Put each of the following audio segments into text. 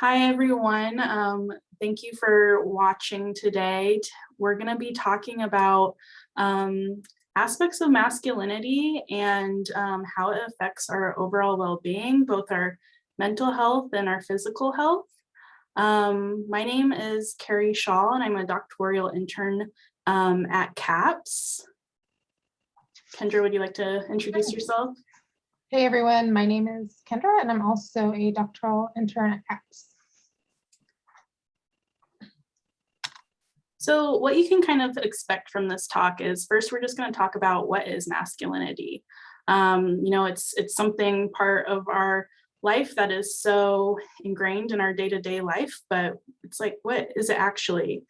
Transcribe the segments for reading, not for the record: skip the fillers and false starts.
Hi, everyone. Thank you for watching today. We're going to be talking about aspects of masculinity and how it affects our overall well-being, both our mental health and our physical health. My name is Carrie Shaw, and I'm a doctoral intern at CAPS. Kendra, would you like to introduce yourself? Hey everyone, my name is Kendra and I'm also a doctoral intern at CAPS. So what you can kind of expect from this talk is first, we're just going to talk about what is masculinity. It's something part of our life that is so ingrained in our day-to-day life, but it's like, what is it actually?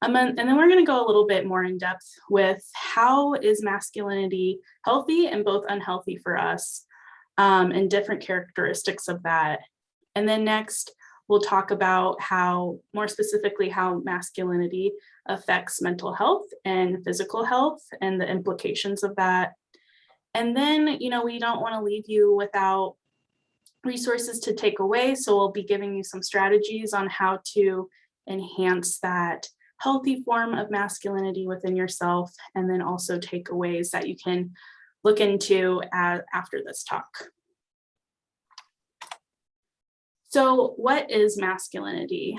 And then we're going to go a little bit more in depth with how is masculinity healthy and both unhealthy for us, and different characteristics of that. And then next, we'll talk about how, more specifically, how masculinity affects mental health and physical health and the implications of that. And then, we don't want to leave you without resources to take away. So we'll be giving you some strategies on how to enhance that healthy form of masculinity within yourself, and then also takeaways that you can look into after this talk. So what is masculinity?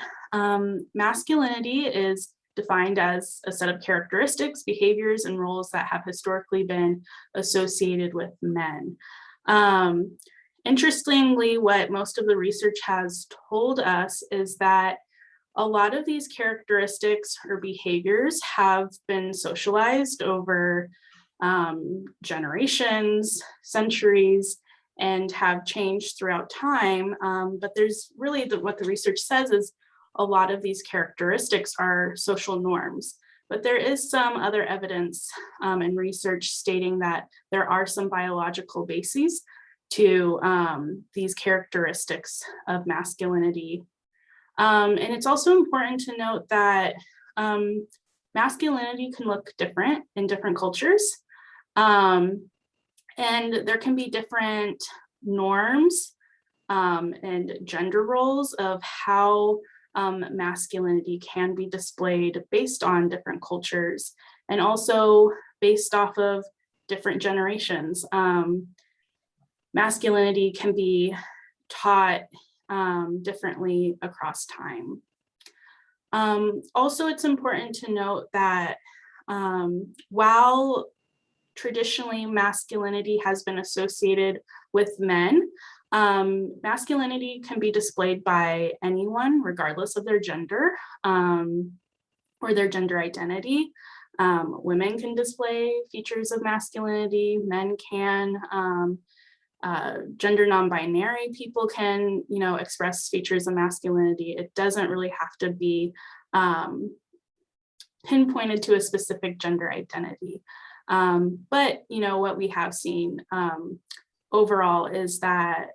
Masculinity is defined as a set of characteristics, behaviors, and roles that have historically been associated with men. Interestingly, what most of the research has told us is that a lot of these characteristics or behaviors have been socialized over generations, centuries, and have changed throughout time. But there's really what the research says is a lot of these characteristics are social norms. But there is some other evidence and research stating that there are some biological bases to these characteristics of masculinity. And it's also important to note that masculinity can look different in different cultures. And there can be different norms and gender roles of how masculinity can be displayed based on different cultures, and also based off of different generations. Masculinity can be taught differently across time. Also, it's important to note that while traditionally masculinity has been associated with men, masculinity can be displayed by anyone, regardless of their gender or their gender identity. Women can display features of masculinity, men can. Gender non-binary people can, express features of masculinity. It doesn't really have to be pinpointed to a specific gender identity. But, what we have seen overall is that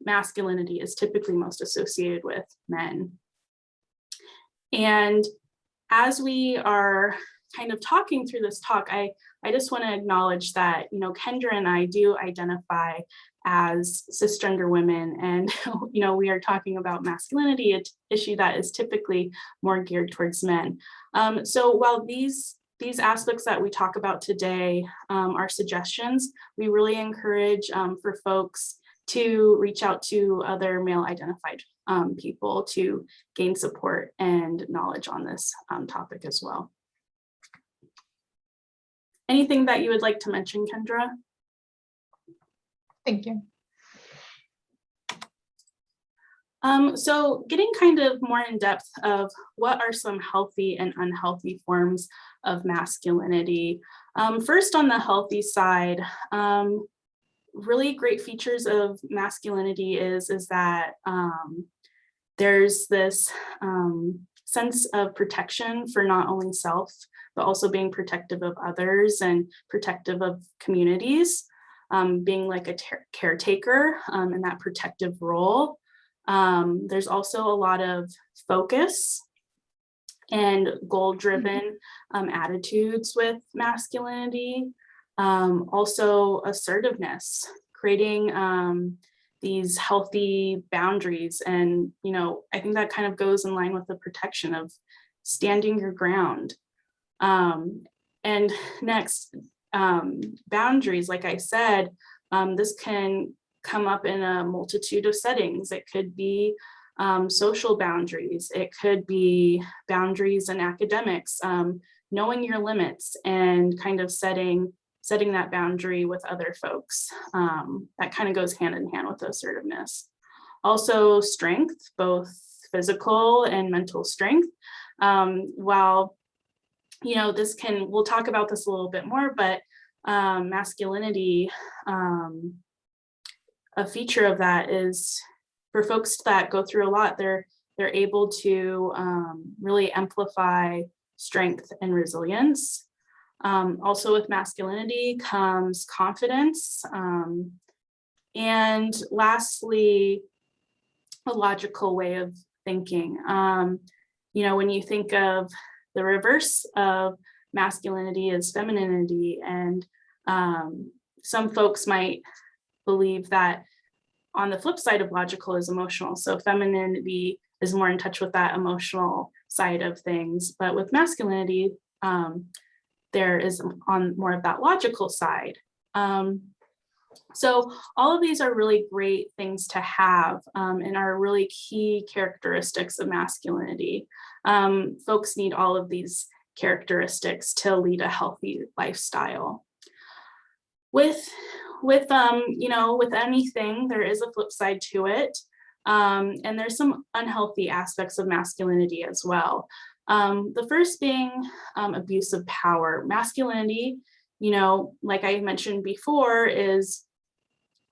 masculinity is typically most associated with men. And as we are kind of talking through this talk, I just want to acknowledge that, Kendra and I do identify as cisgender women, and, we are talking about masculinity, an issue that is typically more geared towards men. So while these aspects that we talk about today are suggestions, we really encourage for folks to reach out to other male identified people to gain support and knowledge on this topic as well. Anything that you would like to mention, Kendra? Thank you. So getting kind of more in depth of what are some healthy and unhealthy forms of masculinity. First, on the healthy side, really great features of masculinity is that there's this sense of protection for not only self, but also being protective of others and protective of communities, being like a caretaker in that protective role. There's also a lot of focus and goal-driven attitudes with masculinity. Also assertiveness, creating these healthy boundaries. And, I think that kind of goes in line with the protection of standing your ground. And next, boundaries, like I said, this can come up in a multitude of settings. It could be social boundaries. It could be boundaries in academics, knowing your limits and kind of setting that boundary with other folks. That kind of goes hand in hand with assertiveness. Also strength, both physical and mental strength. While, we'll talk about this a little bit more, but masculinity, a feature of that is for folks that go through a lot, they're able to really amplify strength and resilience. Also with masculinity comes confidence. And lastly, a logical way of thinking. When you think of the reverse of masculinity is femininity, and some folks might believe that on the flip side of logical is emotional. So femininity is more in touch with that emotional side of things. But with masculinity, there is on more of that logical side. So all of these are really great things to have and are really key characteristics of masculinity. Folks need all of these characteristics to lead a healthy lifestyle. With anything, there is a flip side to it. And there's some unhealthy aspects of masculinity as well. The first being abuse of power. Masculinity, like I mentioned before, is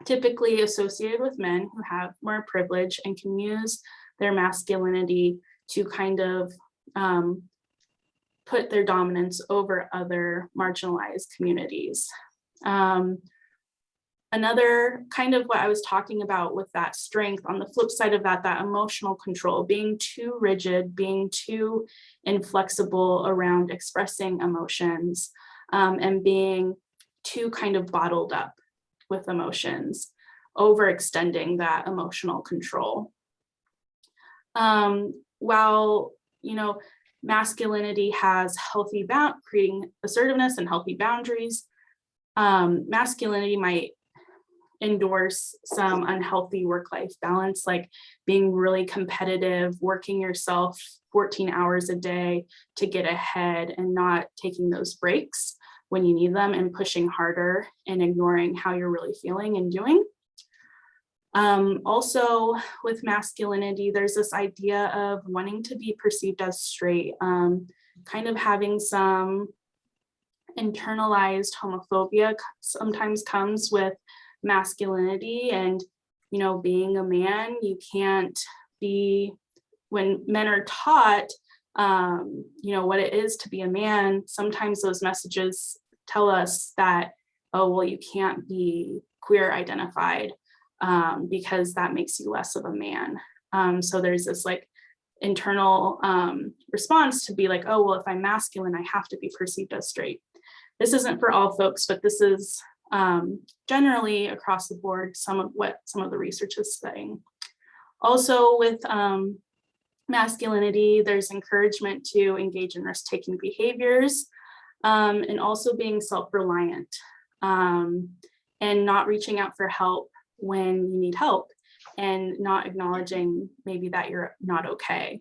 typically associated with men who have more privilege and can use their masculinity to kind of put their dominance over other marginalized communities. Another kind of what I was talking about with that strength, on the flip side of that emotional control, being too rigid, being too inflexible around expressing emotions, and being too kind of bottled up with emotions, overextending that emotional control. While, masculinity has creating assertiveness and healthy boundaries, masculinity might endorse some unhealthy work-life balance, like being really competitive, working yourself 14 hours a day to get ahead and not taking those breaks when you need them, and pushing harder and ignoring how you're really feeling and doing. Also with masculinity, there's this idea of wanting to be perceived as straight, kind of having some internalized homophobia sometimes comes with masculinity. And being a man, you can't be, when men are taught what it is to be a man, sometimes those messages tell us that, oh well, you can't be queer identified because that makes you less of a man. So there's this like internal response to be like, oh well, if I'm masculine, I have to be perceived as straight. This isn't for all folks, but this is generally across the board some of the research is saying. Also with masculinity, there's encouragement to engage in risk-taking behaviors, and also being self-reliant, and not reaching out for help when you need help, and not acknowledging maybe that you're not okay.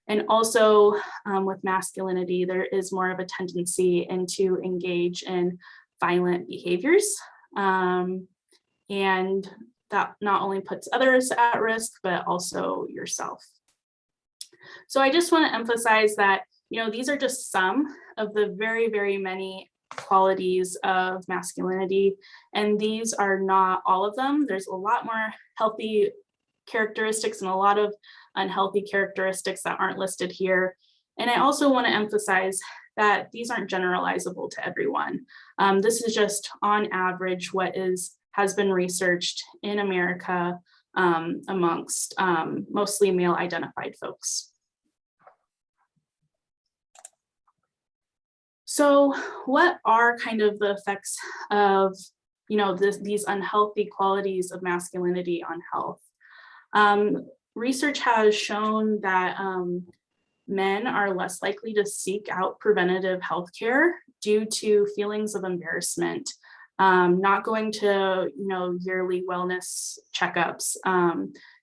And also with masculinity, there is more of a tendency to engage in violent behaviors. And that not only puts others at risk, but also yourself. So I just want to emphasize that, these are just some of the very, very many qualities of masculinity, and these are not all of them. There's a lot more healthy characteristics and a lot of unhealthy characteristics that aren't listed here. And I also want to emphasize that these aren't generalizable to everyone. This is just on average what has been researched in America amongst mostly male identified folks. So what are kind of the effects of these unhealthy qualities of masculinity on health. Research has shown that men are less likely to seek out preventative health care due to feelings of embarrassment, not going to, yearly wellness checkups,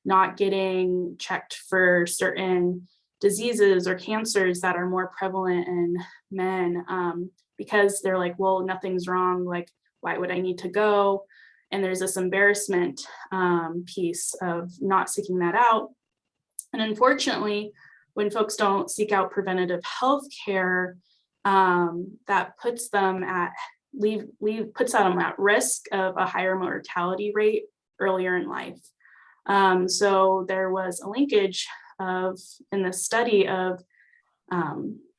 not getting checked for certain diseases or cancers that are more prevalent in men, because they're like, well, nothing's wrong. Like, why would I need to go? And there's this embarrassment piece of not seeking that out. And unfortunately, when folks don't seek out preventative health care, that puts them at risk of a higher mortality rate earlier in life. So there was a linkage in this study of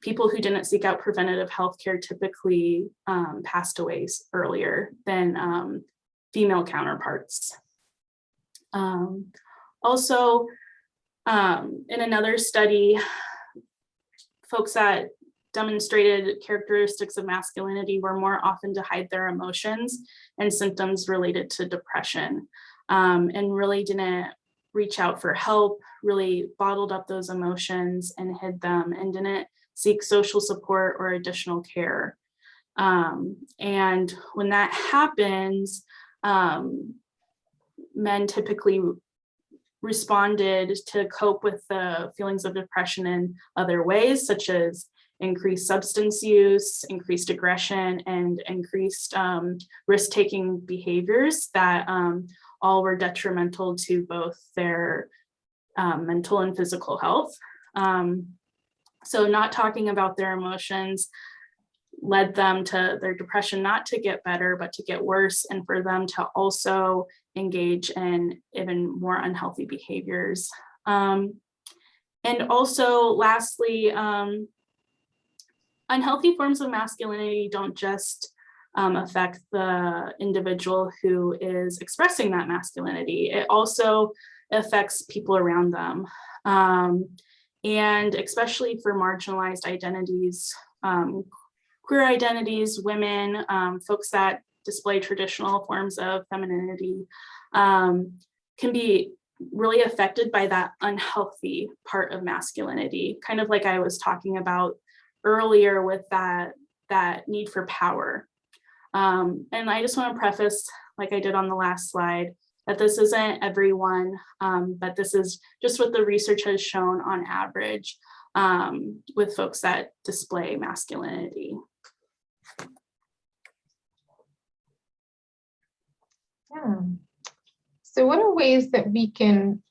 people who didn't seek out preventative health care typically passed away earlier than female counterparts. Also, in another study, folks that demonstrated characteristics of masculinity were more often to hide their emotions and symptoms related to depression, and really didn't reach out for help, really bottled up those emotions and hid them, and didn't seek social support or additional care. And when that happens, men typically responded to cope with the feelings of depression in other ways, such as increased substance use, increased aggression, and increased risk-taking behaviors that all were detrimental to both their mental and physical health. So not talking about their emotions led them to their depression not to get better, but to get worse, and for them to also engage in even more unhealthy behaviors. And also, lastly, unhealthy forms of masculinity don't just affect the individual who is expressing that masculinity. It also affects people around them. And especially for marginalized identities, queer identities, women, folks that display traditional forms of femininity, can be really affected by that unhealthy part of masculinity, kind of like I was talking about earlier with that need for power. And I just want to preface, like I did on the last slide, that this isn't everyone, but this is just what the research has shown on average with folks that display masculinity. Yeah. So what are ways that we can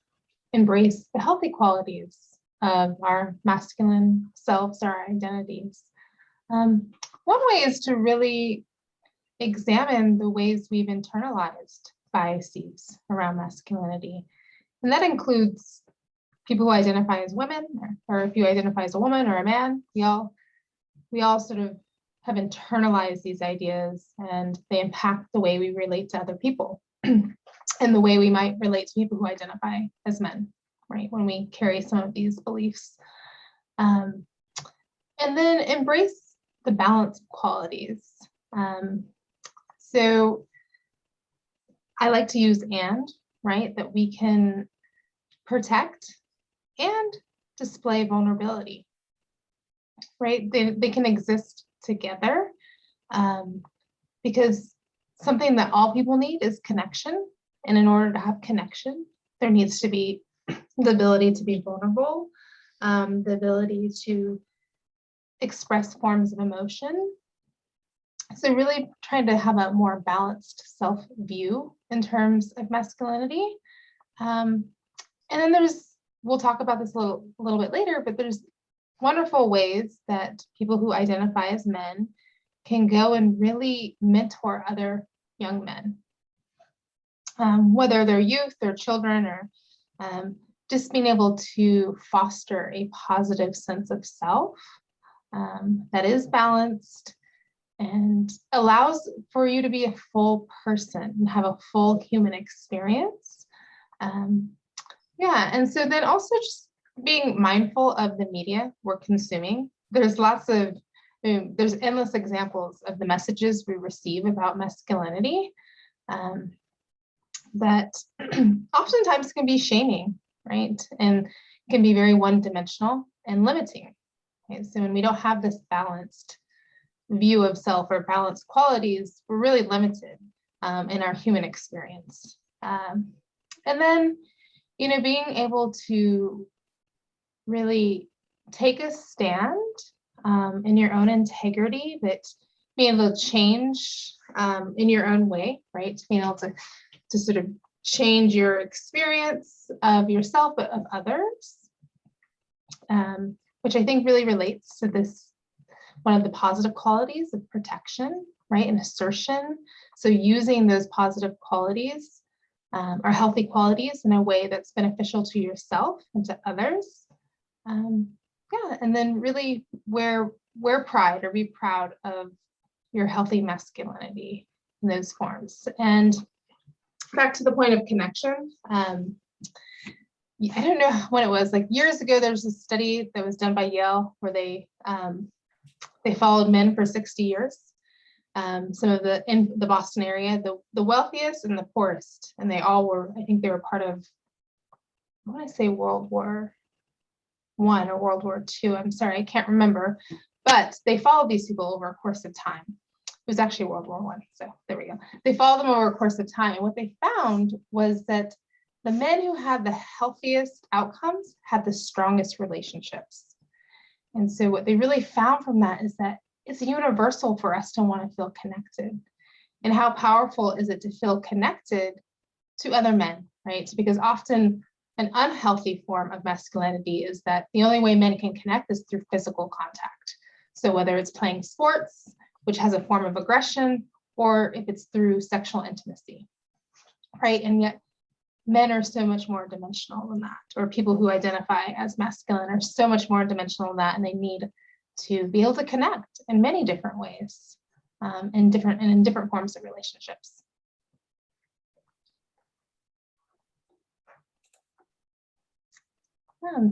embrace the healthy qualities of our masculine selves, our identities? One way is to really examine the ways we've internalized biases around masculinity. And that includes people who identify as women, or if you identify as a woman or a man, we all sort of have internalized these ideas, and they impact the way we relate to other people and the way we might relate to people who identify as men, right? When we carry some of these beliefs. And then embrace the balance of qualities. So I like to use and, right? That we can protect and display vulnerability, right? They can exist together, because something that all people need is connection. And in order to have connection, there needs to be the ability to be vulnerable, the ability to express forms of emotion. So really trying to have a more balanced self-view in terms of masculinity. And then we'll talk about this a little bit later, but there's wonderful ways that people who identify as men can go and really mentor other young men, whether they're youth or children, or just being able to foster a positive sense of self that is balanced and allows for you to be a full person and have a full human experience. Yeah, and so then also just being mindful of the media we're consuming. There's endless examples of the messages we receive about masculinity. that oftentimes can be shaming, right? And can be very one-dimensional and limiting. Okay? So when we don't have this balanced view of self or balanced qualities, we're really limited in our human experience. And then, being able to really take a stand in your own integrity, that being able to change in your own way, right? Being able to sort of change your experience of yourself, but of others, which I think really relates to this, one of the positive qualities of protection, right? And assertion. So using those positive qualities or healthy qualities in a way that's beneficial to yourself and to others. Yeah, and then really wear pride or be proud of your healthy masculinity in those forms. And back to the point of connection, I don't know when it was, like years ago, there was a study that was done by Yale where they followed men for 60 years. Some of in the Boston area, the wealthiest and the poorest, and they all were, I think they were part of, I want to say World War I or World War II. I'm sorry, I can't remember, but they followed these people over a course of time. It was actually World War I, so there we go. They followed them over a course of time, and what they found was that the men who had the healthiest outcomes had the strongest relationships. And so what they really found from that is that it's universal for us to want to feel connected. And how powerful is it to feel connected to other men, right? Because often an unhealthy form of masculinity is that the only way men can connect is through physical contact. So whether it's playing sports, which has a form of aggression, or if it's through sexual intimacy, right? And yet men are so much more dimensional than that, or people who identify as masculine are so much more dimensional than that, and they need to be able to connect in many different ways, in different forms of relationships.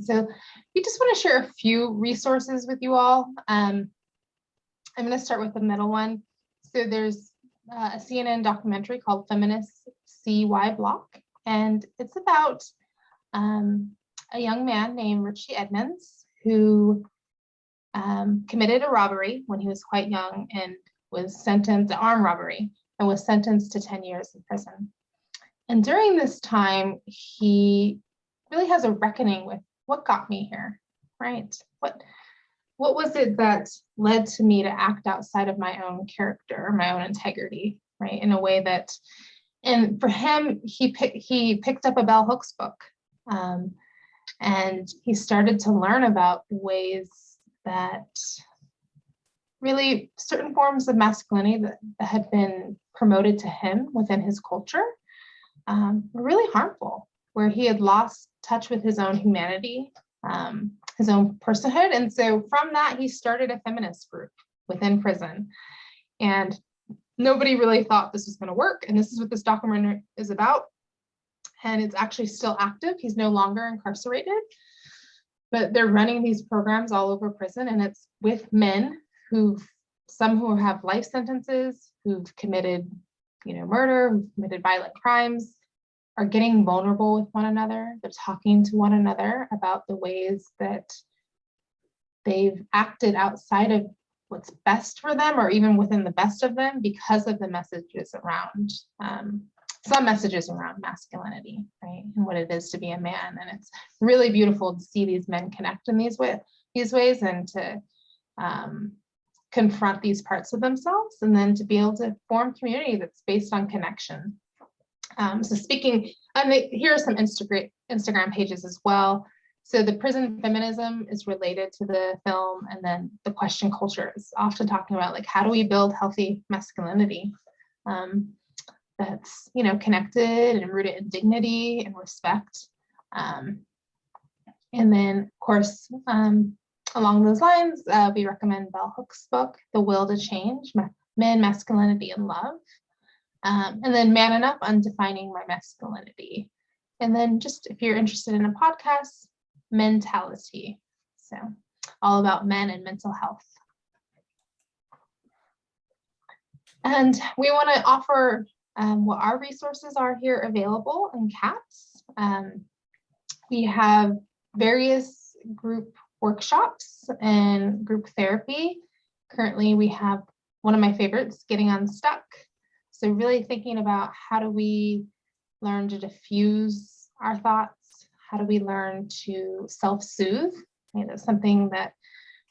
So we just want to share a few resources with you all. I'm going to start with the middle one. So there's a CNN documentary called Feminists CY Block, and it's about a young man named Richie Edmonds who committed a robbery when he was quite young and was sentenced to armed robbery and was sentenced to 10 years in prison. And during this time, he really has a reckoning with what got me here, right? What was it that led to me to act outside of my own character, my own integrity, right? In a way that, and for him, he picked up a bell hooks book, and he started to learn about ways that really certain forms of masculinity that had been promoted to him within his culture were really harmful, where he had lost touch with his own humanity, his own personhood. And so from that, he started a feminist group within prison. And nobody really thought this was going to work. And this is what this documentary is about. And it's actually still active. He's no longer incarcerated, but they're running these programs all over prison. And it's with men some who have life sentences, who've committed, murder, who've committed violent crimes, are getting vulnerable with one another. They're talking to one another about the ways that they've acted outside of what's best for them, or even within the best of them, because of the messages around, some messages around masculinity, right? And what it is to be a man. And it's really beautiful to see these men connect in these ways, and to confront these parts of themselves, and then to be able to form community that's based on connection. So speaking, here are some Instagram pages as well. So the prison feminism is related to the film, and then the question culture is often talking about, like, how do we build healthy masculinity that's connected and rooted in dignity and respect. And then, of course, along those lines, we recommend Bell Hooks' book, The Will to Change: Men, Masculinity, and Love. And then Man Enough: Undefining My Masculinity. And then, just if you're interested in a podcast, Mentality. So all about men and mental health. And we want to offer what our resources are here available in CAPS. We have various group workshops and group therapy. Currently, we have one of my favorites, Getting Unstuck. So really thinking about how do we learn to diffuse our thoughts? How do we learn to self-soothe? That's something that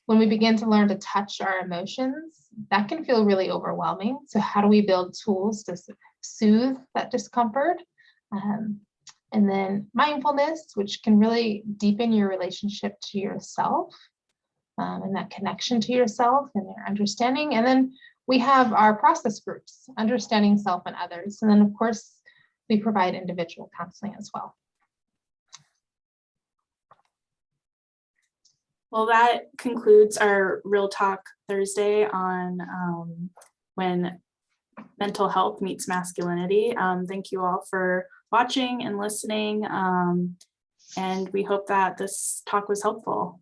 when we begin to learn to touch our emotions, that can feel really overwhelming. So how do we build tools to soothe that discomfort? And then mindfulness, which can really deepen your relationship to yourself and that connection to yourself and your understanding. And then we have our process groups, understanding self and others. And then of course, we provide individual counseling as well. Well, that concludes our Real Talk Thursday on when mental health meets masculinity. Thank you all for watching and listening. And we hope that this talk was helpful.